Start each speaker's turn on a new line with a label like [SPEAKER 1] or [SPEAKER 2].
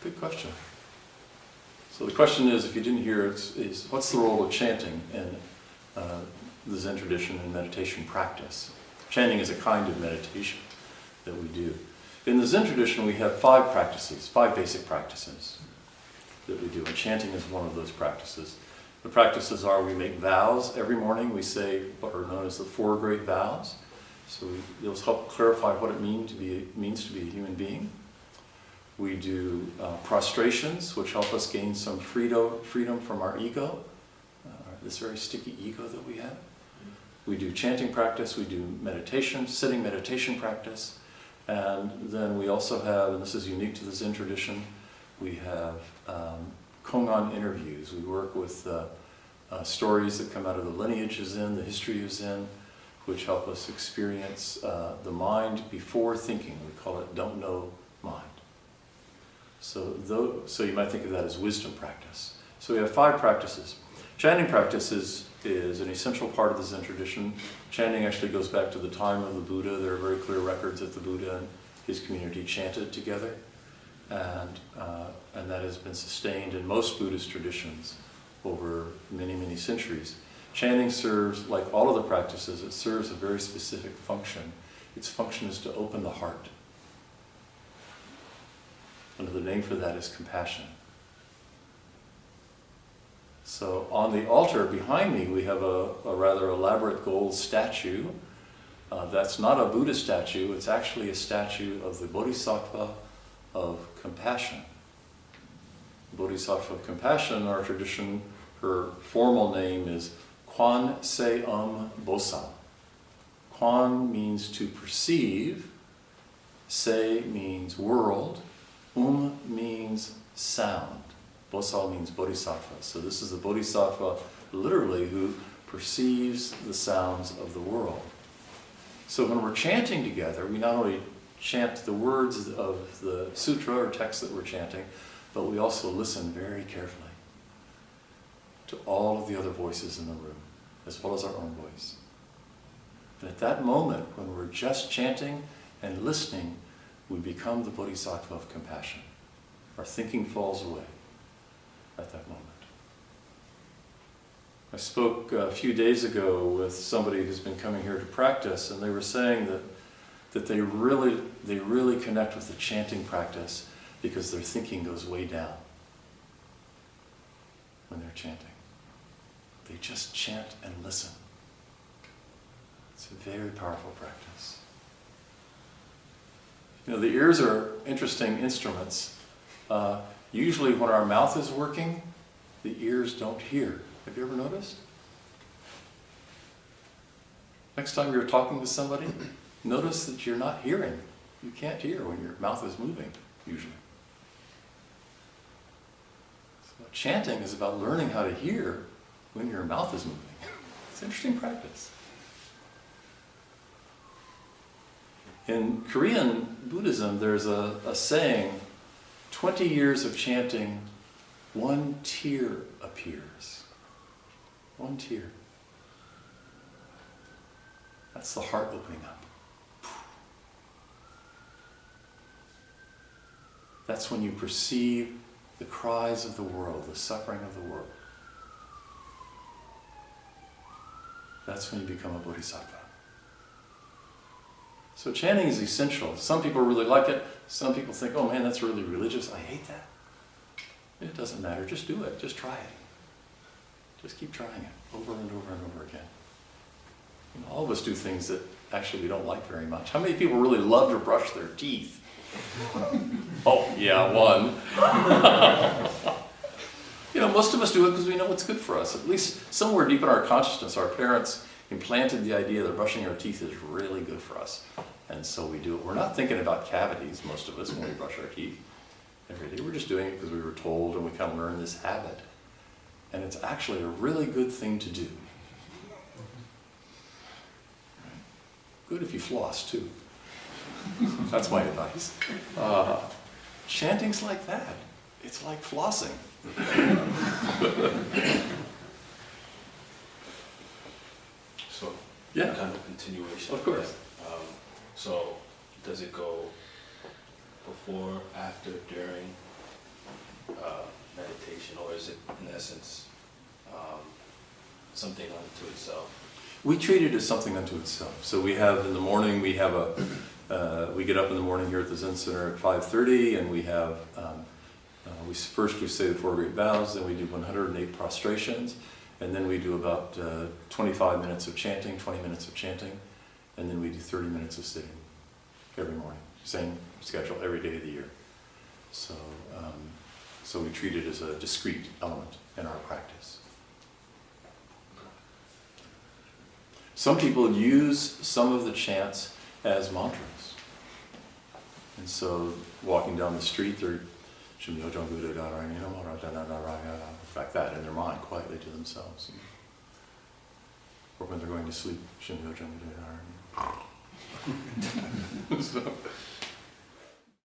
[SPEAKER 1] Good question. So the question is, if you didn't hear it, is what's the role of chanting in the Zen tradition and meditation practice? Chanting is a kind of meditation that we do. In the Zen tradition, we have 5 practices, 5 basic practices that we do, and chanting is one of those practices. The practices are, we make vows every morning. We say what are known as the 4 Great Vows. So it'll help clarify what it means to be a human being. We do prostrations, which help us gain some freedom from our ego, this very sticky ego that we have. We do chanting practice, we do meditation, sitting meditation practice, and then we also have, and this is unique to the Zen tradition, we have Kwan interviews. We work with stories that come out of the lineage of Zen, the history of Zen, which help us experience the mind before thinking. We call it don't know mind. So you might think of that as wisdom practice. So we have 5 practices. Chanting practice is an essential part of the Zen tradition. Chanting actually goes back to the time of the Buddha. There are very clear records that the Buddha and his community chanted together. And that has been sustained in most Buddhist traditions over many, many centuries. Chanting serves, like all of the practices, it serves a very specific function. Its function is to open the heart. And the name for that is compassion. So on the altar behind me, we have a rather elaborate gold statue. That's not a Buddha statue, it's actually a statue of the Bodhisattva of compassion. Bodhisattva of compassion, our tradition, her formal name is Kwan Se Bosa. Kwan means to perceive, Se means world, means sound. Bosa means bodhisattva. So this is the bodhisattva, literally, who perceives the sounds of the world. So when we're chanting together, we not only chant the words of the sutra or text that we're chanting, but we also listen very carefully to all of the other voices in the room, as well as our own voice. And at that moment, when we're just chanting and listening, we become the bodhisattva of compassion. Our thinking falls away at that moment. I spoke a few days ago with somebody who's been coming here to practice, and they were saying that they really connect with the chanting practice because their thinking goes way down when they're chanting. They just chant and listen. It's a very powerful practice. You know, the ears are interesting instruments. Usually when our mouth is working, the ears don't hear. Have you ever noticed? Next time you're talking to somebody, notice that you're not hearing. You can't hear when your mouth is moving, usually. So chanting is about learning how to hear when your mouth is moving. It's an interesting practice. In Korean Buddhism, there's a saying, 20 years of chanting, 1 tear appears. 1 tear. That's the heart opening up. That's when you perceive the cries of the world, the suffering of the world. That's when you become a bodhisattva. So chanting is essential. Some people really like it. Some people think, oh man, that's really religious. I hate that. It doesn't matter. Just do it. Just try it. Just keep trying it over and over and over again. You know, all of us do things that actually we don't like very much. How many people really love to brush their teeth? Oh, yeah, one. You know, most of us do it because we know it's good for us. At least somewhere deep in our consciousness, our parents implanted the idea that brushing our teeth is really good for us. And so we do it. We're not thinking about cavities, most of us, when we brush our teeth every day. We're just doing it because we were told and we kind of learned this habit. And it's actually a really good thing to do. Good if you floss too. That's my advice. Chanting's like that. It's like flossing.
[SPEAKER 2] So,
[SPEAKER 1] yeah,
[SPEAKER 2] kind of continuation.
[SPEAKER 1] Of course.
[SPEAKER 2] So, does it go before, after, during? meditation, or is it in essence something unto itself?
[SPEAKER 1] We treat it as something unto itself. So we have in the morning, we have we get up in the morning here at the Zen Center at 5:30, and we have, first we say the 4 Great Vows, then we do 108 prostrations, and then we do about 25 minutes of chanting, 20 minutes of chanting, and then we do 30 minutes of sitting every morning. Same schedule every day of the year. So, so we treat it as a discrete element in our practice. Some people use some of the chants as mantras. And so walking down the street, they're like that in their mind, quietly to themselves. Or when they're going to sleep. So